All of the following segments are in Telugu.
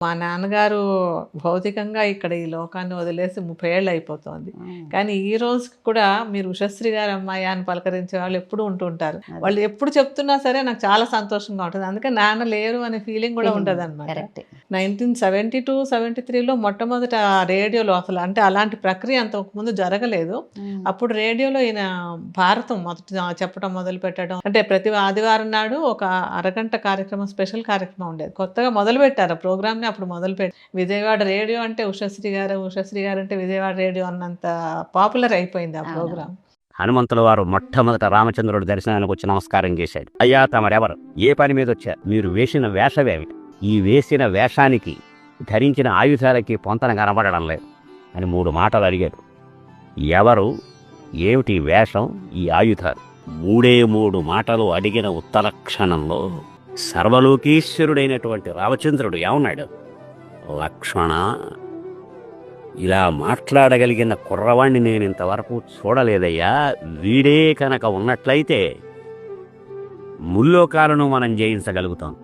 మా నాన్నగారు భౌతికంగా ఇక్కడ ఈ లోకాన్ని వదిలేసి 30 ఏళ్ళు అయిపోతోంది. కానీ ఈ రోజుకి కూడా మీరు ఉషశ్రీ గారి అమ్మాయి అని పలకరించే వాళ్ళు ఎప్పుడూ ఉంటూ ఉంటారు. వాళ్ళు ఎప్పుడు చెప్తున్నా సరే నాకు చాలా సంతోషంగా ఉంటుంది. అందుకే నాన్న లేరు అనే ఫీలింగ్ కూడా ఉంటదనమాట. 1972, 73లో మొట్టమొదట రేడియోలో అసలు అంటే అలాంటి ప్రక్రియ అంతకుముందు జరగలేదు. అప్పుడు రేడియోలో ఈయన భారతం మొదట చెప్పడం మొదలుపెట్టడం. అంటే ప్రతి ఆదివారం నాడు ఒక అరగంట కార్యక్రమం, స్పెషల్ కార్యక్రమం ఉండేది. కొత్తగా మొదలుపెట్టారు ఆ ప్రోగ్రామ్‌ని. అప్పుడు మొదలుపెట్టి విజయవాడ రేడియో అంటే ఉషశ్రీ గారు అంటే విజయవాడ రేడియో అన్నంత పాపులర్ అయిపోయింది ఆ ప్రోగ్రామ్. హనుమంతుల వారు మొట్టమొదట రామచంద్రుడి దర్శనానికి వచ్చి నమస్కారం చేశాడు. అయ్యా తమరెవరు, ఏ పని మీద వచ్చారు, మీరు వేసిన వేషమేమిటి, ఈ వేసిన వేషానికి ధరించిన ఆయుధాలకి పొంతన కనబడడం లేదు అని 3 మాటలు అడిగాడు. ఎవరు, ఏమిటి వేషం, ఈ ఆయుధాలు, 3 మాటలు అడిగిన ఉత్తర క్షణంలో సర్వలోకీశ్వరుడైనటువంటి రామచంద్రుడు ఏమన్నాడు? లక్ష్మణ, ఇలా మాట్లాడగలిగిన కుర్రవాణ్ణి నేను ఇంతవరకు చూడలేదయ్యా. వీడే కనుక ఉన్నట్లయితే ముల్లోకాలను మనం జయించగలుగుతాం.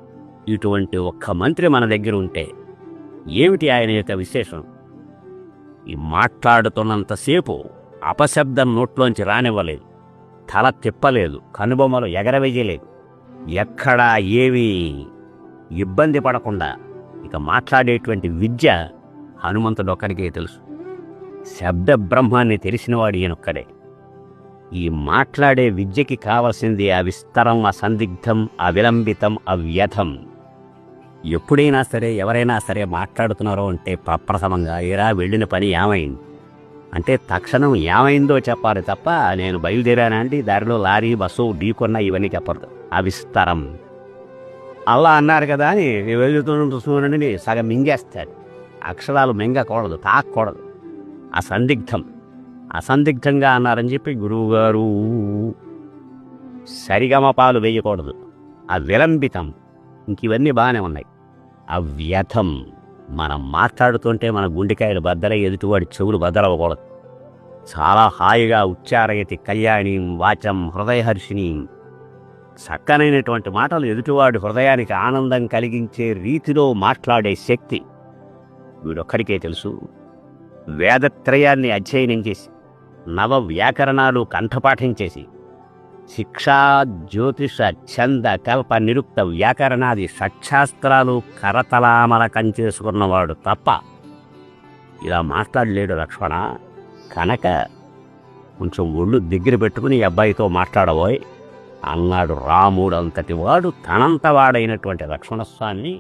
ఇటువంటి ఒక్క మంత్రి మన దగ్గర ఉంటే ఏమిటి ఆయన యొక్క విశేషం? ఈ మాట్లాడుతున్నంతసేపు అపశబ్దం నోట్లోంచి రానివ్వలేదు, తల తిప్పలేదు, కనుబొమ్మలు ఎగరవేయలేదు, ఎక్కడా ఏమీ ఇబ్బంది పడకుండా ఇక మాట్లాడేటువంటి విద్య హనుమంతుడొక్కడికే తెలుసు. శబ్ద బ్రహ్మాన్ని తెలిసినవాడు ఈయనొక్కడే. ఈ మాట్లాడే విద్యకి కావలసింది అవిస్తరం, అసందిగ్ధం, అవిలంబితం, అవ్యథం. ఎప్పుడైనా సరే ఎవరైనా సరే మాట్లాడుతున్నారో అంటే ప్రప్రథమంగా ఏరా వెళ్ళిన పని ఏమైంది అంటే తక్షణం ఏమైందో చెప్పాలి తప్ప నేను బయలుదేరానండి, దారిలో లారీ బస్సు ఢీకొన్నా ఇవన్నీ చెప్పరు. అవిస్తరం. అలా అన్నారు కదా అని వెళ్తుండీ సగం మింగేస్తాడు. అక్షరాలు మింగకూడదు, తాకూడదు. అసందిగ్ధంగా అన్నారని చెప్పి గురువుగారు సరిగమపాలు వేయకూడదు. విలంబితం, ఇంక ఇవన్నీ బాగానే ఉన్నాయి. అవ్యథం, మనం మాట్లాడుతుంటే మన గుండెకాయలు బద్దలై ఎదుటివాడి చెవులు బద్దలవ్వకూడదు. చాలా హాయిగా ఉచ్చారయతి కళ్యాణి వాచం హృదయహర్షిణి, చక్కనైనటువంటి మాటలు ఎదుటివాడి హృదయానికి ఆనందం కలిగించే రీతిలో మాట్లాడే శక్తి వీడొక్కడికే తెలుసు. వేదత్రయాన్ని అధ్యయనం చేసి, నవ వ్యాకరణాలు కంఠపాఠం చేసి, శిక్షా, జ్యోతిష, ఛంద, కల్ప, నిరుక్త, వ్యాకరణాది షట్శాస్త్రాలు కరతలామలకం చేసుకున్నవాడు తప్ప ఇలా మాట్లాడలేడు లక్ష్మణ. కనుక కొంచెం ఒళ్ళు దగ్గర పెట్టుకుని ఈ అబ్బాయితో మాట్లాడబోయ్ అన్నాడు రాముడు. అంతటి వాడు తనంత వాడైనటువంటి లక్ష్మణస్వామిని